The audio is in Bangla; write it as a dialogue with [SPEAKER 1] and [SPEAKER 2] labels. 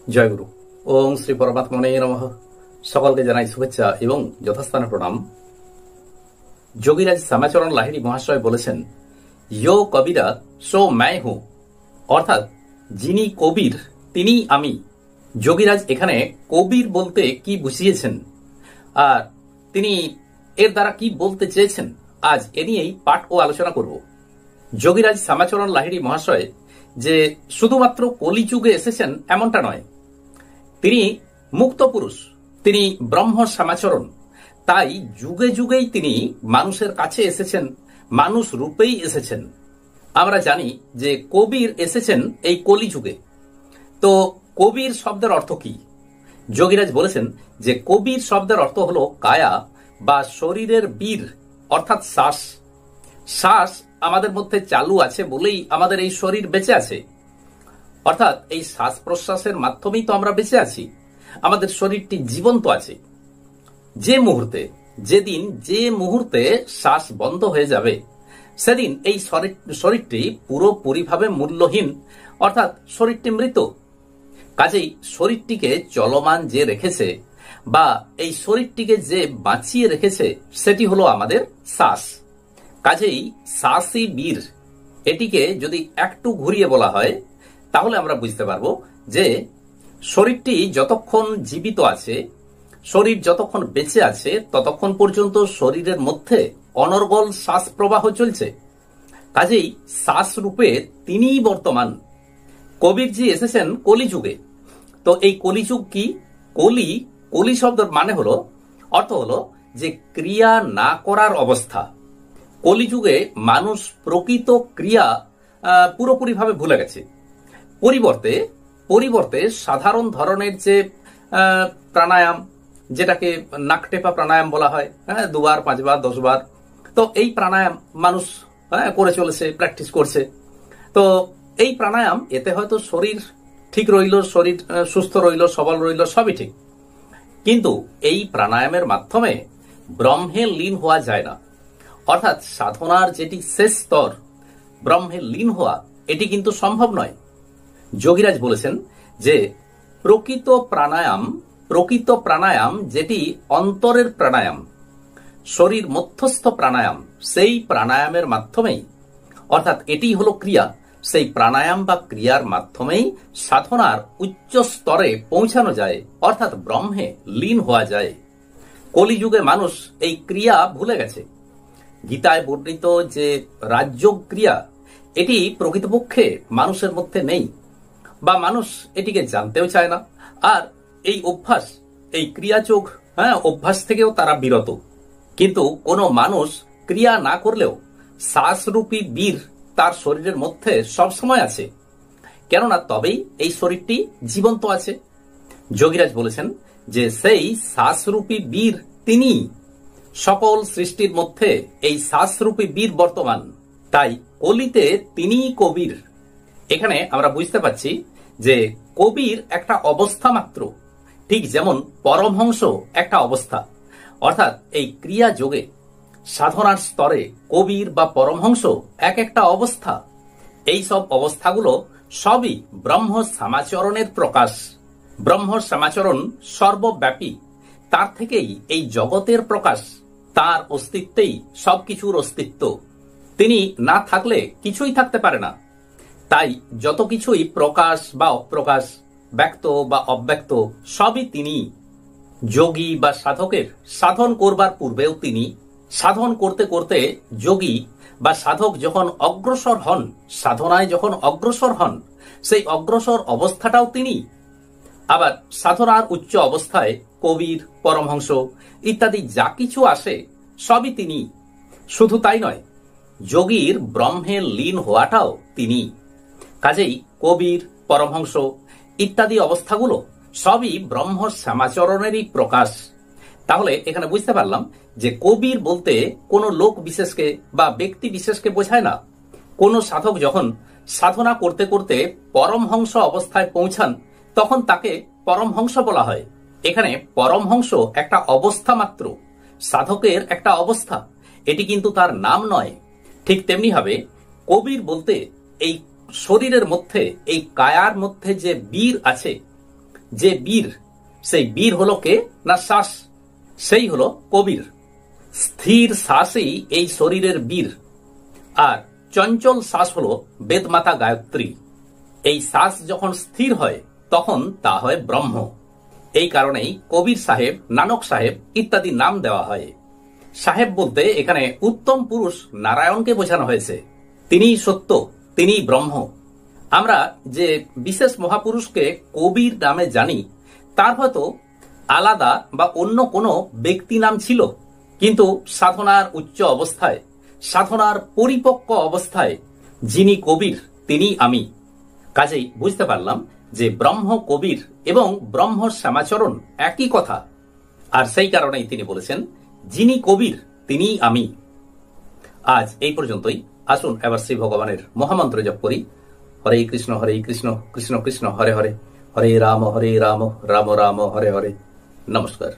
[SPEAKER 1] জয়গুরু। ওম শ্রী পরমাত্মনে নমঃ। সকলকে জানাই শুভেচ্ছা এবং যথাস্থানে প্রণাম। যোগীরাজ শ্যামাচরণ লাহিড়ী মহাশয় বলেছেন, ইয়ো কবিরা সো मैं हूं, অর্থাৎ যিনি কবির তিনি আমি। যোগীরাজ এখানে কবির বলতে কি বুঝিয়েছেন আর তিনি এর দ্বারা কি বলতে চেয়েছেন, আজ এ নিয়েই পাঠ ও আলোচনা করব। যোগীরাজ শ্যামাচরণ লাহিড়ী মহাশয় যে শুধুমাত্র কলিযুগে এসেছেন এমনটা নয়, তিনি মুক্ত পুরুষ, তিনি ব্রহ্ম শ্যামাচরণ। তাই যুগে যুগেই তিনি মানুষের কাছে এসেছেন, মানুষ রূপেই এসেছেন। আমরা জানি যে কবির এসেছেন এই কলিযুগে। তো কবির শব্দের অর্থ কি? যোগীরাজ বলেছেন যে কবির শব্দের অর্থ হলো কায়া বা শরীরের বীর, অর্থাৎ শ্বাস। শ্বাস আমাদের মধ্যে চালু আছে বলেই আমাদের এই শরীর বেঁচে আছে, অর্থাৎ এই শ্বাস প্রশ্বাসের মাধ্যমেই তো আমরা বেঁচে আছি, আমাদের শরীরটি জীবন্ত আছে। যে মুহূর্তে, যেদিন যে মুহূর্তে শ্বাস বন্ধ হয়ে যাবে সেদিন এই শরীরটি পুরোপুরিভাবে মূল্যহীন, অর্থাৎ শরীরটি মৃত। কাজেই শরীরটিকে চলমান যে রেখেছে বা এই শরীরটিকে যে বাঁচিয়ে রেখেছে সেটি হলো আমাদের শ্বাস। কাজেই শ্বাসই বীর। এটিকে যদি একটু ঘুরিয়ে বলা হয় তাহলে আমরা বুঝতে পারবো যে শরীরটি যতক্ষণ জীবিত আছে, শরীর যতক্ষণ বেঁচে আছে, ততক্ষণ পর্যন্ত শরীরের মধ্যে অনর্গল শ্বাস প্রবাহ চলছে। কাজেই শ্বাস রূপে তিনিই বর্তমান। কবিরজি এসেছেন কলিযুগে। তো এই কলিযুগ কি? কলি শব্দের মানে হলো, অর্থ হলো যে ক্রিয়া না করার অবস্থা। কলিযুগে মানুষ প্রকৃত ক্রিয়া পুরোপুরিভাবে ভুলে গেছে। পরিবর্তে সাধারণ ধরনের যে প্রাণায়াম, যেটাকে নাকটেপা প্রাণায়াম বলা হয়, 2 বার 5 বার 10 বার, তো এই প্রাণায়াম মানুষ করে চলেছে, প্র্যাকটিস করছে। তো এই প্রাণায়াম এতে হয়তো শরীর ঠিক রইল, শরীর সুস্থ রইল, সবল রইল, সবই ঠিক। কিন্তু এই প্রাণায়ামের মাধ্যমে ব্রহ্মে লীন হওয়া যায় না। অর্থাৎ সাধনার যেটি শেষ স্তর, ব্রহ্মে লীন হওয়া, এটি কিন্তু সম্ভব নয়। যোগীরাজ বলেছেন যে প্রকৃত প্রাণায়াম যেটি অন্তরের প্রাণায়াম, শরীর মধ্যস্থ প্রাণায়াম, সেই প্রাণায়ামের মাধ্যমেই, অর্থাৎ এটি হলো ক্রিয়া, সেই প্রাণায়াম বা ক্রিয়ার মাধ্যমেই সাধনার উচ্চ স্তরে পৌঁছানো যায়, অর্থাৎ ব্রহ্মে লীন হওয়া যায়। কলিযুগে মানুষ এই ক্রিয়া ভুলে গেছে। গীতায় বর্ণিত যে রাজযোগ ক্রিয়া, এটি প্রকৃতপক্ষে মানুষের মধ্যে নেই, বা মানুষ এটিকে জানতেও চায় না। আর এই অভ্যাস, এই ক্রিয়াযোগ অভ্যাস থেকেও তারা বিরত। কিন্তু কোনো মানুষ ক্রিয়া না করলেও শ্বাসরূপী বীর তার শরীরের মধ্যে সবসময় আছে, কেননা তবেই এই শরীরটি জীবন্ত আছে। যোগীরাজ বলেছেন যে সেই শ্বাসরূপী বীর তিনি, সকল সৃষ্টির মধ্যে এই শ্বাসরূপী বীর বর্তমান। তাই কলিতে তিনিই কবির। এখানে আমরা বুঝতে পারছি যে কবির একটা অবস্থা মাত্র, ঠিক যেমন পরমহংস একটা অবস্থা। অর্থাৎ এই ক্রিয়া যোগে সাধনার স্তরে কবির বা পরমহংস এক একটা অবস্থা। এই সব অবস্থাগুলো সবই ব্রহ্ম শ্যামাচরণের প্রকাশ। ব্রহ্ম শ্যামাচরণ সর্বব্যাপী, তার থেকেই এই জগতের প্রকাশ, তার অস্তিত্বেই সবকিছুর অস্তিত্ব। তিনি না থাকলে কিছুই থাকতে পারে না। তাই যত কিছুই প্রকাশ বা অপ্রকাশ, ব্যক্ত বা অব্যক্ত, সবই তিনি। যোগী বা সাধকের সাধন করবার পূর্বেও তিনি, সাধন করতে করতে যোগী বা সাধক যখন অগ্রসর হন, সাধনায় যখন অগ্রসর হন, সেই অগ্রসর অবস্থাটাও তিনি। আবার সাধনার উচ্চ অবস্থায় কবির, পরমহংস ইত্যাদি যা কিছু আসে সবই তিনি। শুধু তাই নয়, যোগীর ব্রহ্মে লীন হওয়াটাও তিনি। কাজেই কবির, পরমহংস ইত্যাদি অবস্থাগুলো সবই ব্রহ্ম শ্যামাচরণেরই প্রকাশ। তাহলে এখানে বুঝতে পারলাম যে কবির বলতে কোনো লোক বিশেষকে বা ব্যক্তি বিশেষকে বোঝায় না। কোনো সাধক যখন সাধনা করতে করতে পরমহংস অবস্থায় পৌঁছান, তখন তাকে পরমহংস বলা হয়। এখানে পরমহংস একটা অবস্থা মাত্র, সাধকের একটা অবস্থা, এটি কিন্তু তার নাম নয়। ঠিক তেমনি ভাবে কবির বলতে এই শরীরের মধ্যে, এই কায়ার মধ্যে যে বীর আছে, যে বীর, সেই বীর হলো কে না শ্বাস, সেই হলো কবির। স্থির শ্বাসই এই শরীরের বীর, আর চঞ্চল শ্বাস হলো বেদমাতা গায়ত্রী। এই শ্বাস যখন স্থির হয় তখন তা হয় ব্রহ্ম। এই কারণেই কবির সাহেব, নানক সাহেব ইত্যাদি নাম দেওয়া হয়। সাহেব বলতে এখানে উত্তম পুরুষ নারায়ণকে বোঝানো হয়েছে। তিনিই সত্য, তিনিই ব্রহ্ম। আমরা যে বিশেষ মহাপুরুষকে কবির নামে জানি, তার হয়তো আলাদা বা অন্য কোনো ব্যক্তি নাম ছিল, কিন্তু সাধনার উচ্চ অবস্থায়, সাধনার পরিপক্ক অবস্থায় যিনি কবির তিনি আমি। কাজেই বুঝতে পারলাম যে ব্রহ্ম কবির এবং ব্রহ্ম শ্যামাচরণ একই কথা। আর সেই কারণেই তিনি বলেছেন যিনি কবির তিনি আমি। আজ এই পর্যন্তই। আসুন এবার শ্রী ভগবানের মহামন্ত্র জপ করি। হরে কৃষ্ণ কৃষ্ণ কৃষ্ণ হরে হরে, হরে রাম রাম রাম হরে হরে। নমস্কার।